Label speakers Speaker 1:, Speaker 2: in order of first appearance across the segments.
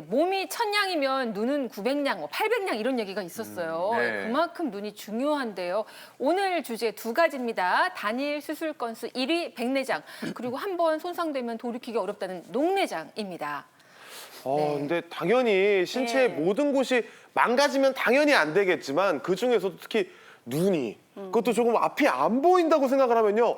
Speaker 1: 몸이 1000냥이면 눈은 900냥, 800냥 이런 얘기가 있었어요.
Speaker 2: 네.
Speaker 1: 그만큼 눈이 중요한데요. 오늘 주제 두 가지입니다. 단일 수술 건수 1위 백내장, 그리고 한 번 손상되면 돌이키기 어렵다는 녹내장입니다. 네.
Speaker 3: 근데 당연히 신체의
Speaker 1: 네.
Speaker 3: 모든 곳이 망가지면 당연히 안 되겠지만 그중에서도 특히 눈이 그것도 조금 앞이 안 보인다고 생각을 하면요.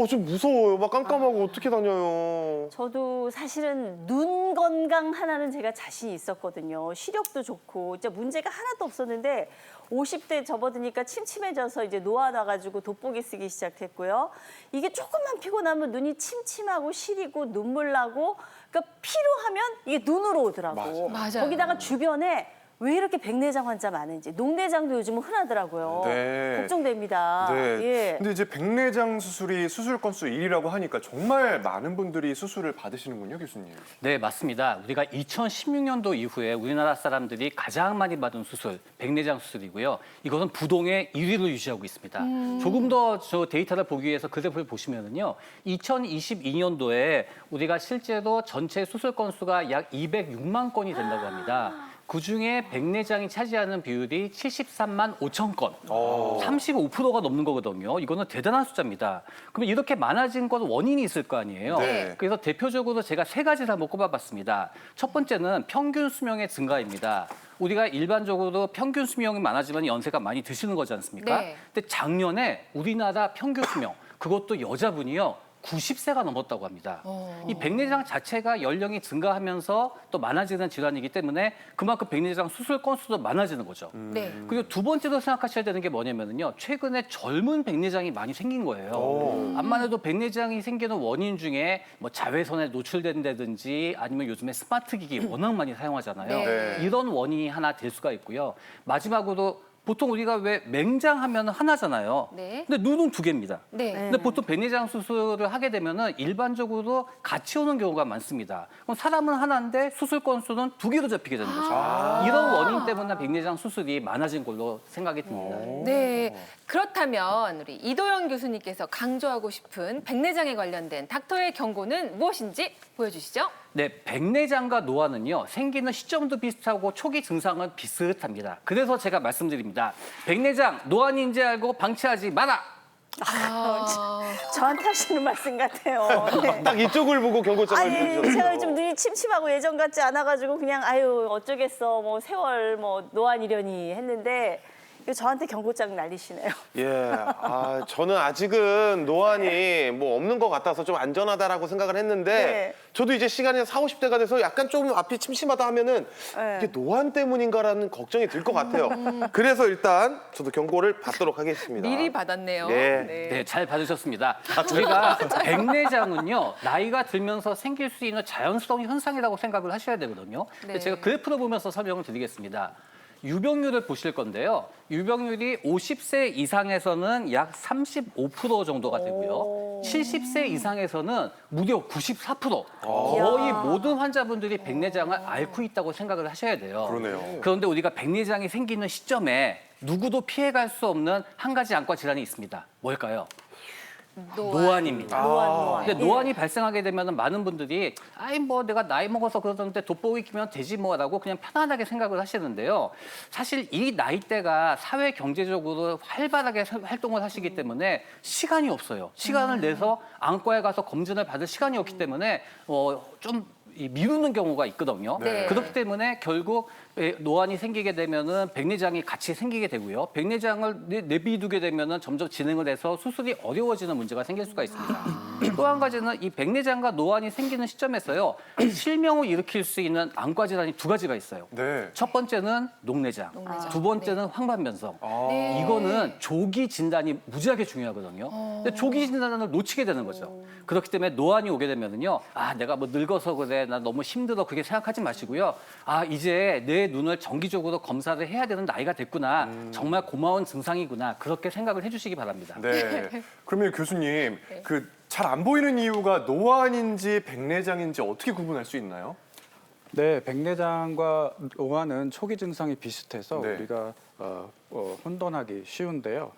Speaker 3: 좀 무서워요. 막 깜깜하고 어떻게 다녀요.
Speaker 4: 저도 사실은 눈 건강 하나는 제가 자신이 있었거든요. 시력도 좋고 진짜 문제가 하나도 없었는데 50대 접어드니까 침침해져서 이제 노화 나가지고 돋보기 쓰기 시작했고요. 이게 조금만 피곤하면 눈이 침침하고 시리고 눈물 나고 그러니까 피로하면 이게 눈으로 오더라고.
Speaker 1: 맞아요.
Speaker 4: 거기다가 주변에 왜 이렇게 백내장 환자 많은지 녹내장도 요즘은 흔하더라고요.
Speaker 2: 네.
Speaker 4: 걱정됩니다.
Speaker 2: 네.
Speaker 4: 예.
Speaker 2: 근데 이제 백내장 수술이 수술 건수 1위라고 하니까 정말 많은 분들이 수술을 받으시는군요, 교수님.
Speaker 5: 네, 맞습니다. 우리가 2016년도 이후에 우리나라 사람들이 가장 많이 받은 수술, 백내장 수술이고요. 이것은 부동의 1위를 유지하고 있습니다. 조금 더 저 데이터를 보기 위해서 그래프를 보시면은요. 2022년도에 우리가 실제로 전체 수술 건수가 약 206만 건이 된다고 합니다. 그중에 백내장이 차지하는 비율이 73만 5천 건, 35%가 넘는 거거든요. 이거는 대단한 숫자입니다. 그럼 이렇게 많아진 건 원인이 있을 거 아니에요.
Speaker 2: 네.
Speaker 5: 그래서 대표적으로 제가 세 가지를 한번 꼽아봤습니다. 첫 번째는 평균 수명의 증가입니다. 우리가 일반적으로 평균 수명이 많아지면 연세가 많이 드시는 거지 않습니까?
Speaker 1: 네.
Speaker 5: 근데 작년에 우리나라 평균 수명, 그것도 여자분이요. 90세가 넘었다고 합니다. 이 백내장 자체가 연령이 증가하면서 또 많아지는 질환이기 때문에 그만큼 백내장 수술 건수도 많아지는 거죠.
Speaker 1: 네.
Speaker 5: 그리고 두 번째로 생각하셔야 되는 게 뭐냐면요. 최근에 젊은 백내장이 많이 생긴 거예요. 암만 해도 백내장이 생기는 원인 중에 뭐 자외선에 노출된다든지 아니면 요즘에 스마트 기기 워낙 많이 사용하잖아요.
Speaker 1: 네.
Speaker 5: 이런 원인이 하나 될 수가 있고요. 마지막으로 보통 우리가 왜 맹장하면 하나잖아요.
Speaker 1: 네.
Speaker 5: 근데 눈은 두 개입니다.
Speaker 1: 네.
Speaker 5: 근데 보통 백내장 수술을 하게 되면은 일반적으로 같이 오는 경우가 많습니다. 그럼 사람은 하나인데 수술 건수는 두 개로 잡히게 되는 거죠. 이런 원인 때문에 백내장 수술이 많아진 걸로 생각이 듭니다.
Speaker 1: 네. 그렇다면 우리 이도영 교수님께서 강조하고 싶은 백내장에 관련된 닥터의 경고는 무엇인지 보여주시죠.
Speaker 5: 네, 백내장과 노화는요, 생기는 시점도 비슷하고 초기 증상은 비슷합니다. 그래서 제가 말씀드립니다. 백내장, 노안인지 알고 방치하지 마라!
Speaker 4: 저한테 하시는 말씀 같아요. 네.
Speaker 3: 딱 이쪽을 보고 경고장을
Speaker 4: 아니
Speaker 3: 해주셨어요.
Speaker 4: 제가 요즘 눈이 침침하고 예전 같지 않아가지고 그냥 아유 어쩌겠어 뭐 세월 뭐 노안이려니 했는데 이거 저한테 경고장 날리시네요.
Speaker 3: 저는 아직은 노안이 뭐 없는 것 같아서 좀 안전하다라고 생각을 했는데
Speaker 4: 네.
Speaker 3: 저도 이제 시간이 40, 50대가 돼서 약간 좀 앞이 침침하다 하면은
Speaker 4: 네.
Speaker 3: 이게 노안 때문인가라는 걱정이 들 것 같아요. 그래서 일단 저도 경고를 받도록 하겠습니다.
Speaker 1: 미리 받았네요.
Speaker 3: 네.
Speaker 5: 네, 잘 받으셨습니다. 우리가 백내장은요, 나이가 들면서 생길 수 있는 자연스러운 현상이라고 생각을 하셔야 되거든요. 근데
Speaker 1: 네.
Speaker 5: 제가 그래프로 보면서 설명을 드리겠습니다. 유병률을 보실 건데요. 유병률이 50세 이상에서는 약 35% 정도가 되고요. 70세 이상에서는 무려 94%. 거의 모든 환자분들이 백내장을 앓고 있다고 생각을 하셔야 돼요.
Speaker 2: 그러네요.
Speaker 5: 그런데 우리가 백내장이 생기는 시점에 누구도 피해갈 수 없는 한 가지 안과 질환이 있습니다. 뭘까요? 노안입니다.
Speaker 4: 노안.
Speaker 5: 근데 노안이 발생하게 되면 많은 분들이 아이 뭐 내가 나이 먹어서 그러던데 돋보기 키면 되지 뭐라고 그냥 편안하게 생각을 하시는데요. 사실 이 나이대가 사회 경제적으로 활발하게 활동을 하시기 때문에 시간이 없어요. 시간을 내서 안과에 가서 검진을 받을 시간이 없기 때문에 좀 미루는 경우가 있거든요.
Speaker 1: 네.
Speaker 5: 그렇기 때문에 결국 노안이 생기게 되면은 백내장이 같이 생기게 되고요. 백내장을 내비두게 되면은 점점 진행을 해서 수술이 어려워지는 문제가 생길 수가 있습니다. 또 한 가지는 이 백내장과 노안이 생기는 시점에서요. 실명을 일으킬 수 있는 안과 질환이 두 가지가 있어요.
Speaker 2: 네.
Speaker 5: 첫 번째는 녹내장, 두 번째는 황반변성.
Speaker 1: 네.
Speaker 5: 이거는 조기 진단이 무지하게 중요하거든요. 근데 조기 진단을 놓치게 되는 거죠. 그렇기 때문에 노안이 오게 되면은요, 내가 뭐 늙어서 그래, 나 너무 힘들어, 그렇게 생각하지 마시고요. 이제 내 눈을 정기적으로 검사를 해야 되는 나이가 됐구나. 정말 고마운 증상이구나. 그렇게 생각을 해주시기 바랍니다.
Speaker 2: 네. 그러면 교수님, 그 잘 안 보이는 이유가 노안인지 백내장인지 어떻게 구분할 수 있나요?
Speaker 6: 네, 백내장과 노안은 초기 증상이 비슷해서
Speaker 2: 네.
Speaker 6: 우리가 혼돈하기 쉬운데요.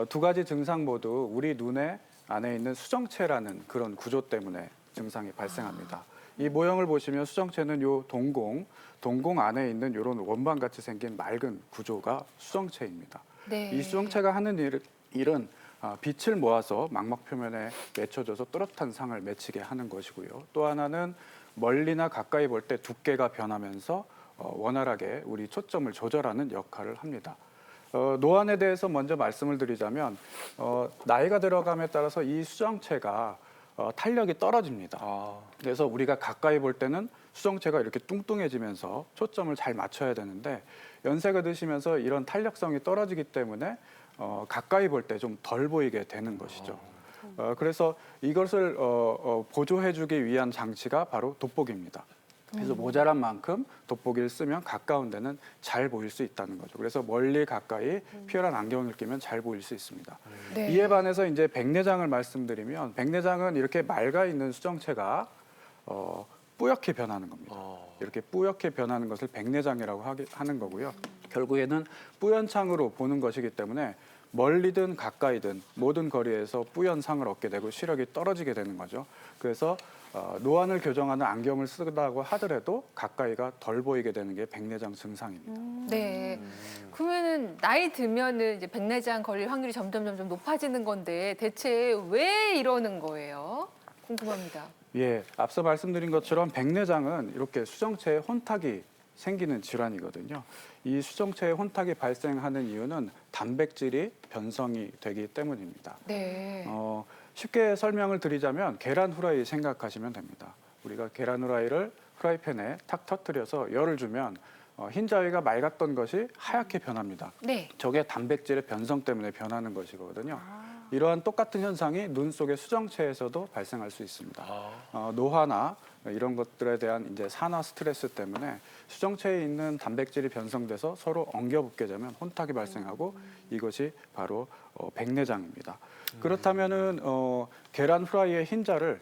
Speaker 6: 두 가지 증상 모두 우리 눈에 안에 있는 수정체라는 그런 구조 때문에 증상이 발생합니다. 이 모형을 보시면 수정체는 요 동공 안에 있는 이런 원반같이 생긴 맑은 구조가 수정체입니다.
Speaker 1: 네.
Speaker 6: 이 수정체가 하는 일은 빛을 모아서 망막 표면에 맺혀져서 또렷한 상을 맺히게 하는 것이고요. 또 하나는 멀리나 가까이 볼 때 두께가 변하면서 원활하게 우리 초점을 조절하는 역할을 합니다. 노안에 대해서 먼저 말씀을 드리자면 나이가 들어감에 따라서 이 수정체가 탄력이 떨어집니다. 그래서 우리가 가까이 볼 때는 수정체가 이렇게 뚱뚱해지면서 초점을 잘 맞춰야 되는데 연세가 드시면서 이런 탄력성이 떨어지기 때문에 가까이 볼 때 좀 덜 보이게 되는 것이죠. 그래서 이것을 보조해주기 위한 장치가 바로 돋보기입니다. 그래서 모자란 만큼 돋보기를 쓰면 가까운 데는 잘 보일 수 있다는 거죠. 그래서 멀리 가까이 피어난 안경을 끼면 잘 보일 수 있습니다.
Speaker 1: 네.
Speaker 6: 이에 반해서 이제 백내장을 말씀드리면 백내장은 이렇게 맑아 있는 수정체가 뿌옇게 변하는 겁니다. 이렇게 뿌옇게 변하는 것을 백내장이라고 하는 거고요. 결국에는 뿌연 창으로 보는 것이기 때문에 멀리든 가까이든 모든 거리에서 뿌연 상을 얻게 되고 시력이 떨어지게 되는 거죠. 그래서 노안을 교정하는 안경을 쓰다고 하더라도 가까이가 덜 보이게 되는 게 백내장 증상입니다.
Speaker 1: 네. 그러면은 나이 들면은 이제 백내장 걸릴 확률이 점점 높아지는 건데 대체 왜 이러는 거예요? 궁금합니다.
Speaker 6: 예, 앞서 말씀드린 것처럼 백내장은 이렇게 수정체에 혼탁이 생기는 질환이거든요. 이 수정체에 혼탁이 발생하는 이유는 단백질이 변성이 되기 때문입니다.
Speaker 1: 네.
Speaker 6: 쉽게 설명을 드리자면 계란 후라이 생각하시면 됩니다. 우리가 계란 후라이를 프라이팬에 탁 터뜨려서 열을 주면 흰자위가 맑았던 것이 하얗게 변합니다.
Speaker 1: 네.
Speaker 6: 저게 단백질의 변성 때문에 변하는 것이거든요. 이러한 똑같은 현상이 눈 속의 수정체에서도 발생할 수 있습니다. 노화나 이런 것들에 대한 이제 산화 스트레스 때문에 수정체에 있는 단백질이 변성돼서 서로 엉겨붙게 되면 혼탁이 발생하고 이것이 바로 백내장입니다. 그렇다면은 계란 후라이의 흰자를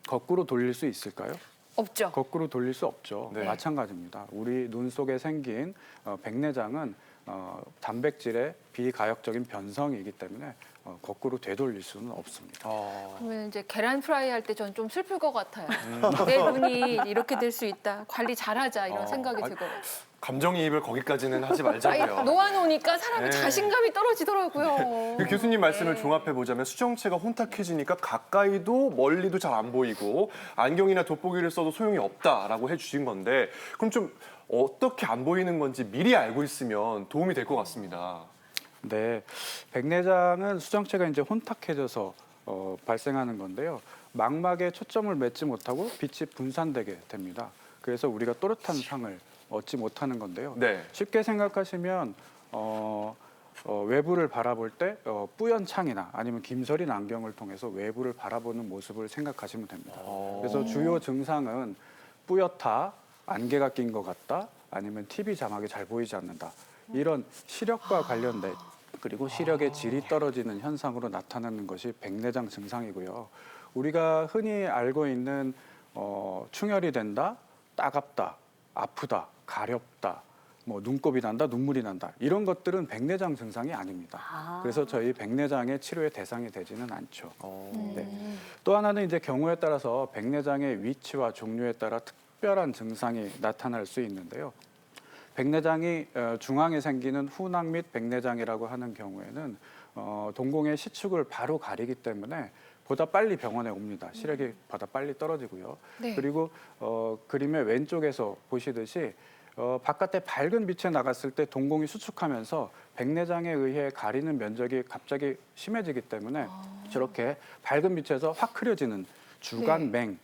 Speaker 6: 거꾸로 돌릴 수 있을까요?
Speaker 1: 없죠.
Speaker 6: 거꾸로 돌릴 수 없죠.
Speaker 2: 네.
Speaker 6: 마찬가지입니다. 우리 눈 속에 생긴 백내장은 단백질의 비가역적인 변성이기 때문에 거꾸로 되돌릴 수는 없습니다.
Speaker 1: 그러면 이제 계란 프라이 할 때 전 좀 슬플 것 같아요. 내 눈이 이렇게 될 수 있다. 관리 잘하자 이런 생각이 들거든요.
Speaker 2: 감정이입을 거기까지는 하지
Speaker 1: 아니,
Speaker 2: 말자고요.
Speaker 1: 노안 오니까 사람이
Speaker 2: 네.
Speaker 1: 자신감이 떨어지더라고요.
Speaker 2: 그 교수님 말씀을
Speaker 1: 네.
Speaker 2: 종합해 보자면 수정체가 혼탁해지니까 가까이도 멀리도 잘 안 보이고 안경이나 돋보기를 써도 소용이 없다라고 해주신 건데 그럼 좀 어떻게 안 보이는 건지 미리 알고 있으면 도움이 될 것 같습니다.
Speaker 6: 네, 백내장은 수정체가 이제 혼탁해져서 발생하는 건데요. 망막에 초점을 맺지 못하고 빛이 분산되게 됩니다. 그래서 우리가 또렷한 상을 얻지 못하는 건데요.
Speaker 2: 네.
Speaker 6: 쉽게 생각하시면 외부를 바라볼 때 뿌연 창이나 아니면 김서린 안경을 통해서 외부를 바라보는 모습을 생각하시면 됩니다. 그래서 주요 증상은 뿌옇다, 안개가 낀 것 같다, 아니면 TV 자막이 잘 보이지 않는다. 이런 시력과 관련된 그리고 시력의 질이 떨어지는 현상으로 나타나는 것이 백내장 증상이고요. 우리가 흔히 알고 있는 충혈이 된다, 따갑다, 아프다, 가렵다, 뭐 눈곱이 난다, 눈물이 난다 이런 것들은 백내장 증상이 아닙니다. 그래서 저희 백내장의 치료의 대상이 되지는 않죠. 네. 또 하나는 이제 경우에 따라서 백내장의 위치와 종류에 따라 특별한 증상이 나타날 수 있는데요. 백내장이 중앙에 생기는 후낭 및 백내장이라고 하는 경우에는 동공의 시축을 바로 가리기 때문에 보다 빨리 병원에 옵니다. 시력이 보다 빨리 떨어지고요.
Speaker 1: 네.
Speaker 6: 그리고 그림의 왼쪽에서 보시듯이 바깥에 밝은 빛에 나갔을 때 동공이 수축하면서 백내장에 의해 가리는 면적이 갑자기 심해지기 때문에 저렇게 밝은 빛에서 확 흐려지는 주간맹,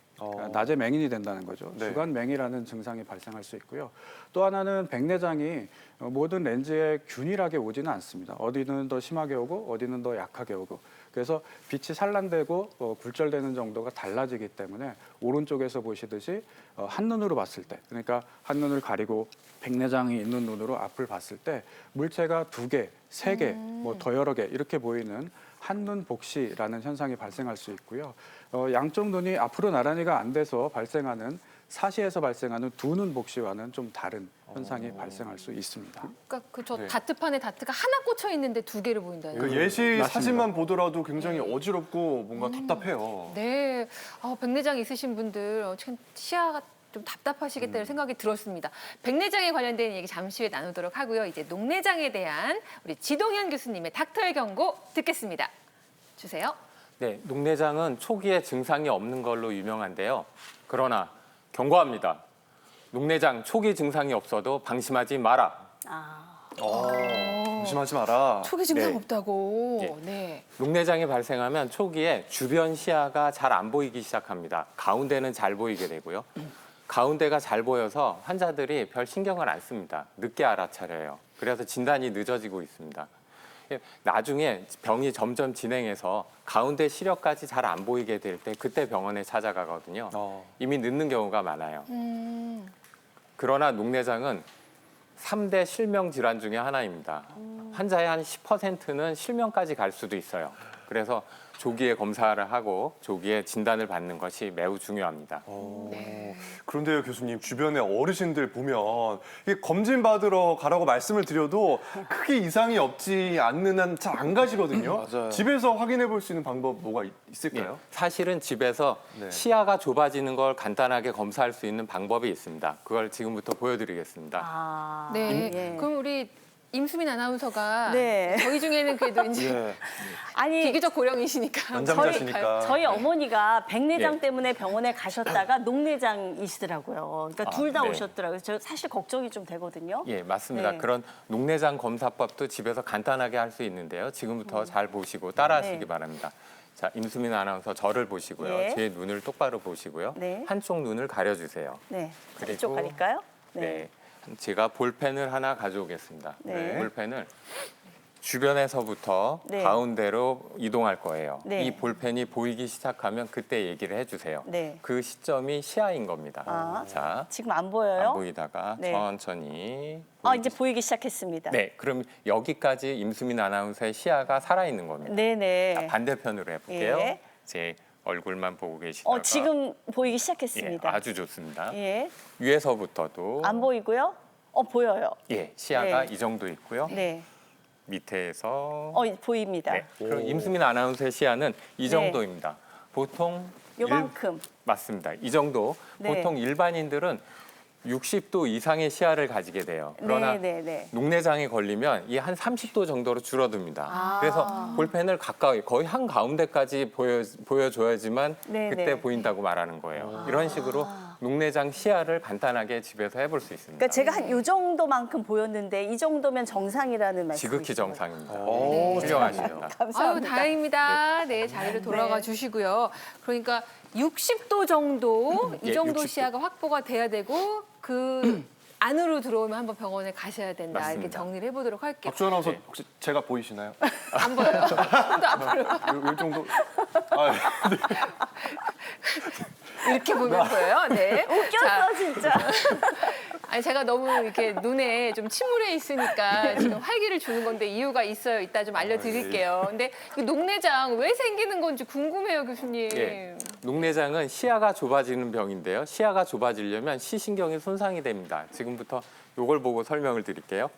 Speaker 6: 낮에 맹인이 된다는 거죠.
Speaker 2: 네.
Speaker 6: 주간맹이라는 증상이 발생할 수 있고요. 또 하나는 백내장이 모든 렌즈에 균일하게 오지는 않습니다. 어디는 더 심하게 오고 어디는 더 약하게 오고 그래서 빛이 산란되고 굴절되는 정도가 달라지기 때문에 오른쪽에서 보시듯이 한눈으로 봤을 때 그러니까 한눈을 가리고 백내장이 있는 눈으로 앞을 봤을 때 물체가 2개, 3개, 뭐 더 여러 개 이렇게 보이는 한눈 복시라는 현상이 발생할 수 있고요. 양쪽 눈이 앞으로 나란히가 안 돼서 발생하는 사시에서 발생하는 두 눈 복시와는 좀 다른 현상이 발생할 수 있습니다.
Speaker 1: 그러니까 그저
Speaker 2: 네.
Speaker 1: 다트판에 다트가 하나 꽂혀 있는데 두 개를 보인다는.
Speaker 2: 그 예시
Speaker 6: 맞습니다.
Speaker 2: 사진만 보더라도 굉장히 어지럽고 뭔가 답답해요.
Speaker 1: 네, 백내장 있으신 분들 참 시야가 좀 답답하시겠다는 생각이 들었습니다. 백내장에 관련된 얘기 잠시 후에 나누도록 하고요. 이제 녹내장에 대한 우리 지동현 교수님의 닥터의 경고 듣겠습니다. 주세요.
Speaker 7: 네, 녹내장은 초기에 증상이 없는 걸로 유명한데요. 그러나 경고합니다. 녹내장 초기 증상이 없어도 방심하지 마라.
Speaker 2: 조심하지 마라.
Speaker 1: 초기 증상
Speaker 7: 네.
Speaker 1: 없다고.
Speaker 7: 예.
Speaker 1: 네.
Speaker 7: 녹내장이 발생하면 초기에 주변 시야가 잘 안 보이기 시작합니다. 가운데는 잘 보이게 되고요. 가운데가 잘 보여서 환자들이 별 신경을 안 씁니다. 늦게 알아차려요. 그래서 진단이 늦어지고 있습니다. 나중에 병이 점점 진행해서 가운데 시력까지 잘 안 보이게 될 때 그때 병원에 찾아가거든요. 이미 늦는 경우가 많아요. 그러나 녹내장은 3대 실명 질환 중에 하나입니다. 환자의 한 10%는 실명까지 갈 수도 있어요. 그래서 조기에 검사를 하고 조기에 진단을 받는 것이 매우 중요합니다.
Speaker 2: 그런데요, 교수님, 주변에 어르신들 보면 이게 검진 받으러 가라고 말씀을 드려도 크게 이상이 없지 않는 한 잘 안 가시거든요.
Speaker 3: 맞아요.
Speaker 2: 집에서 확인해 볼 수 있는 방법 뭐가
Speaker 7: 예,
Speaker 2: 있을까요?
Speaker 7: 사실은 집에서
Speaker 2: 네.
Speaker 7: 시야가 좁아지는 걸 간단하게 검사할 수 있는 방법이 있습니다. 그걸 지금부터 보여드리겠습니다.
Speaker 1: 네.
Speaker 4: 예.
Speaker 1: 그럼 우리 임수민 아나운서가
Speaker 4: 네.
Speaker 1: 저희 중에는 그래도 이제
Speaker 3: 예.
Speaker 4: 아니
Speaker 1: 비교적 고령이시니까.
Speaker 2: 연장자시니까.
Speaker 4: 저희 어머니가 백내장
Speaker 7: 예.
Speaker 4: 때문에 병원에 가셨다가 녹내장이시더라고요. 그러니까 둘 다
Speaker 7: 네.
Speaker 4: 오셨더라고요. 저 사실 걱정이 좀 되거든요.
Speaker 7: 예, 맞습니다.
Speaker 4: 네.
Speaker 7: 그런 녹내장 검사법도 집에서 간단하게 할 수 있는데요. 지금부터 잘 보시고 따라하시기
Speaker 4: 네.
Speaker 7: 바랍니다. 자, 임수민 아나운서 저를 보시고요.
Speaker 4: 예.
Speaker 7: 제 눈을 똑바로 보시고요.
Speaker 4: 네.
Speaker 7: 한쪽 눈을 가려주세요.
Speaker 4: 네.
Speaker 7: 그리고-
Speaker 4: 이쪽 가릴까요?
Speaker 7: 네. 제가 볼펜을 하나 가져오겠습니다.
Speaker 4: 네.
Speaker 7: 볼펜을 주변에서부터
Speaker 4: 네.
Speaker 7: 가운데로 이동할 거예요.
Speaker 4: 네.
Speaker 7: 이 볼펜이 보이기 시작하면 그때 얘기를 해주세요.
Speaker 4: 네.
Speaker 7: 그 시점이 시야인 겁니다.
Speaker 4: 아.
Speaker 7: 자,
Speaker 4: 지금 안 보여요?
Speaker 7: 안 보이다가
Speaker 4: 네.
Speaker 7: 천천히.
Speaker 4: 이제 보이기 시작했습니다.
Speaker 7: 네, 그럼 여기까지 임수민 아나운서의 시야가 살아있는 겁니다.
Speaker 4: 네네.
Speaker 7: 자, 반대편으로 해볼게요.
Speaker 4: 예.
Speaker 7: 제 얼굴만 보고 계시다가.
Speaker 4: 지금 보이기
Speaker 7: 예,
Speaker 4: 시작했습니다.
Speaker 7: 아주 좋습니다.
Speaker 4: 예.
Speaker 7: 위에서부터도
Speaker 4: 안 보이고요? 보여요.
Speaker 7: 예, 시야가
Speaker 4: 네.
Speaker 7: 이 정도 있고요.
Speaker 4: 네.
Speaker 7: 밑에서
Speaker 4: 보입니다.
Speaker 7: 네. 그럼 임수민 아나운서의 시야는 이
Speaker 4: 네.
Speaker 7: 정도입니다. 보통
Speaker 4: 요만큼.
Speaker 7: 맞습니다. 이 정도.
Speaker 4: 네.
Speaker 7: 보통 일반인들은 60도 이상의 시야를 가지게 돼요. 그러나
Speaker 4: 네네네.
Speaker 7: 녹내장에 걸리면 이 한 30도 정도로 줄어듭니다.
Speaker 4: 아.
Speaker 7: 그래서 볼펜을 가까이 거의 한 가운데까지 보여줘야지만
Speaker 4: 네네.
Speaker 7: 그때 보인다고 말하는 거예요. 이런 식으로 녹내장 시야를 간단하게 집에서 해볼 수 있습니다.
Speaker 4: 그러니까 제가 한 요 정도만큼 보였는데 이 정도면 정상이라는 말씀이시죠?
Speaker 7: 지극히 정상입니다.
Speaker 2: 오,
Speaker 7: 훌륭하십니다.
Speaker 1: 아유,
Speaker 4: 감사합니다.
Speaker 1: 다행입니다. 네, 자리로 돌아가 주시고요. 그러니까 60도 정도, 이
Speaker 7: 예,
Speaker 1: 정도
Speaker 7: 60도.
Speaker 1: 시야가 확보가 돼야 되고 그 안으로 들어오면 한번 병원에 가셔야 된다. 이렇게
Speaker 7: 맞습니다.
Speaker 1: 정리를 해보도록 할게요.
Speaker 2: 박주 아나운서
Speaker 7: 네.
Speaker 2: 혹시 제가 보이시나요?
Speaker 1: 안 보여요. 좀더 앞으로.
Speaker 2: 이 정도? 아, 네.
Speaker 1: 이렇게 보면 보여요. 네.
Speaker 4: 웃겼어 진짜.
Speaker 1: 아니 제가 너무 이렇게 눈에 좀 침울해 있으니까 지금 활기를 주는 건데 이유가 있어요. 이따 좀 알려드릴게요. 근데 이 녹내장 왜 생기는 건지 궁금해요, 교수님.
Speaker 7: 예. 녹내장은 시야가 좁아지는 병인데요. 시야가 좁아지려면 시신경이 손상이 됩니다. 지금부터 이걸 보고 설명을 드릴게요.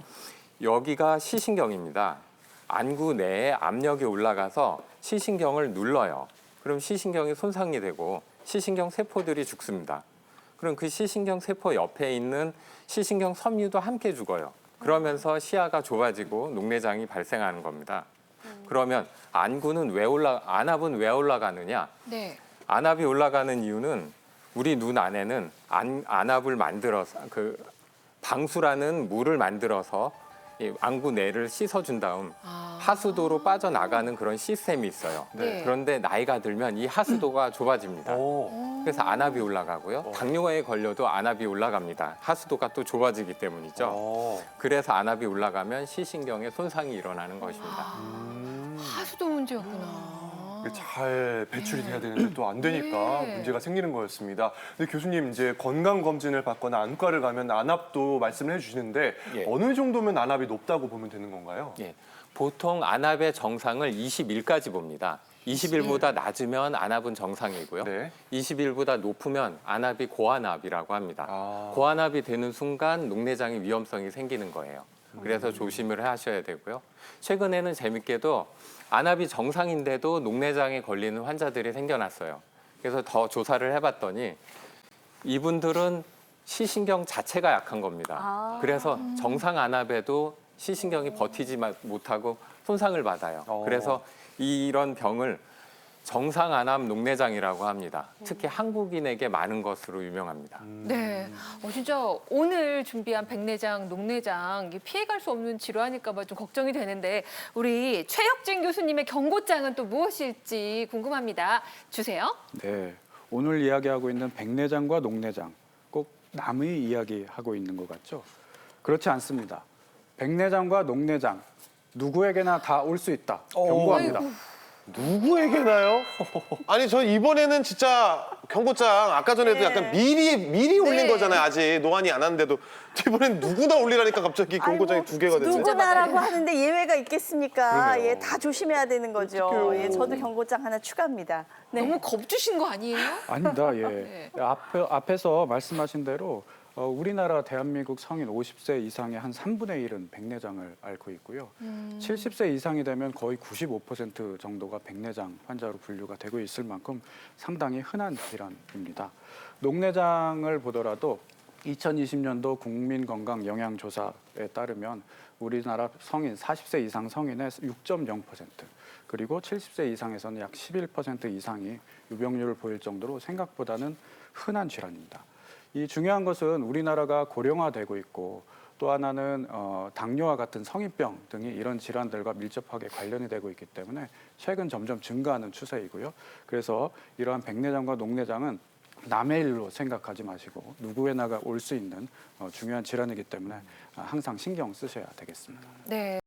Speaker 7: 여기가 시신경입니다. 안구 내에 압력이 올라가서 시신경을 눌러요. 그럼 시신경이 손상이 되고 시신경 세포들이 죽습니다. 그럼 그 시신경 세포 옆에 있는 시신경 섬유도 함께 죽어요. 그러면서 시야가 좁아지고 녹내장이 발생하는 겁니다. 그러면 안압은 왜 올라가느냐?
Speaker 1: 네.
Speaker 7: 안압이 올라가는 이유는 우리 눈 안에는 안압을 만들어서 그 방수라는 물을 만들어서 이 안구 내를 씻어준 다음 하수도로 빠져나가는 그런 시스템이 있어요.
Speaker 1: 네.
Speaker 7: 그런데 나이가 들면 이 하수도가 좁아집니다.
Speaker 2: 오.
Speaker 7: 그래서 안압이 올라가고요. 당뇨에 걸려도 안압이 올라갑니다. 하수도가 또 좁아지기 때문이죠. 그래서 안압이 올라가면 시신경에 손상이 일어나는 것입니다.
Speaker 1: 하수도 문제였구나.
Speaker 2: 이게 잘 배출이 돼야 되는데 또 안 되니까
Speaker 1: 네.
Speaker 2: 문제가 생기는 거였습니다. 근데 교수님 이제 건강 검진을 받거나 안과를 가면 안압도 말씀을 해주시는데
Speaker 7: 예.
Speaker 2: 어느 정도면 안압이 높다고 보면 되는 건가요?
Speaker 7: 예, 보통 안압의 정상을 20일까지 봅니다. 20일보다 낮으면 안압은 정상이고요.
Speaker 2: 네.
Speaker 7: 20일보다 높으면 안압이 고안압이라고 합니다.
Speaker 2: 아.
Speaker 7: 고안압이 되는 순간 녹내장의 위험성이 생기는 거예요. 그래서 조심을 하셔야 되고요. 최근에는 재밌게도 안압이 정상인데도 녹내장에 걸리는 환자들이 생겨났어요. 그래서 더 조사를 해봤더니 이분들은 시신경 자체가 약한 겁니다. 그래서 정상 안압에도 시신경이 버티지 못하고 손상을 받아요. 그래서 이런 병을 정상 안압 녹내장이라고 합니다. 특히 한국인에게 많은 것으로 유명합니다.
Speaker 1: 네. 진짜 오늘 준비한 백내장, 녹내장 이게 피해갈 수 없는 질환일까 봐 좀 걱정이 되는데 우리 최혁진 교수님의 경고장은 또 무엇일지 궁금합니다. 주세요.
Speaker 6: 네, 오늘 이야기하고 있는 백내장과 녹내장 꼭 남의 이야기하고 있는 것 같죠? 그렇지 않습니다. 백내장과 녹내장 누구에게나 다 올 수 있다. 경고합니다.
Speaker 3: 누구에게나요? 아니 저 이번에는 진짜 경고장 아까 전에도
Speaker 4: 네.
Speaker 3: 약간 미리 올린
Speaker 1: 네.
Speaker 3: 거잖아요. 아직 노안이 안 왔는데도 이번엔 누구나 올리라니까 갑자기 경고장이
Speaker 4: 아이고,
Speaker 3: 두 개가 됐어요.
Speaker 4: 누구나라고 하는데 예외가 있겠습니까?
Speaker 3: 그러네요.
Speaker 4: 예, 다 조심해야 되는 거죠.
Speaker 3: 어떡해요.
Speaker 4: 예, 저도 경고장 하나 추가합니다. 네.
Speaker 1: 너무 겁주신 거 아니에요?
Speaker 6: 아닙니다. 예.
Speaker 1: 네.
Speaker 6: 앞에서 말씀하신 대로 우리나라 대한민국 성인 50세 이상의 한 3분의 1은 백내장을 앓고 있고요. 70세 이상이 되면 거의 95% 정도가 백내장 환자로 분류가 되고 있을 만큼 상당히 흔한 질환입니다. 녹내장을 보더라도 2020년도 국민건강영양조사에 따르면 우리나라 성인 40세 이상 성인의 6.0% 그리고 70세 이상에서는 약 11% 이상이 유병률을 보일 정도로 생각보다는 흔한 질환입니다. 이 중요한 것은 우리나라가 고령화되고 있고 또 하나는 당뇨와 같은 성인병 등이 이런 질환들과 밀접하게 관련이 되고 있기 때문에 최근 점점 증가하는 추세이고요. 그래서 이러한 백내장과 녹내장은 남의 일로 생각하지 마시고 누구에나가 올 수 있는 중요한 질환이기 때문에 항상 신경 쓰셔야 되겠습니다.
Speaker 1: 네.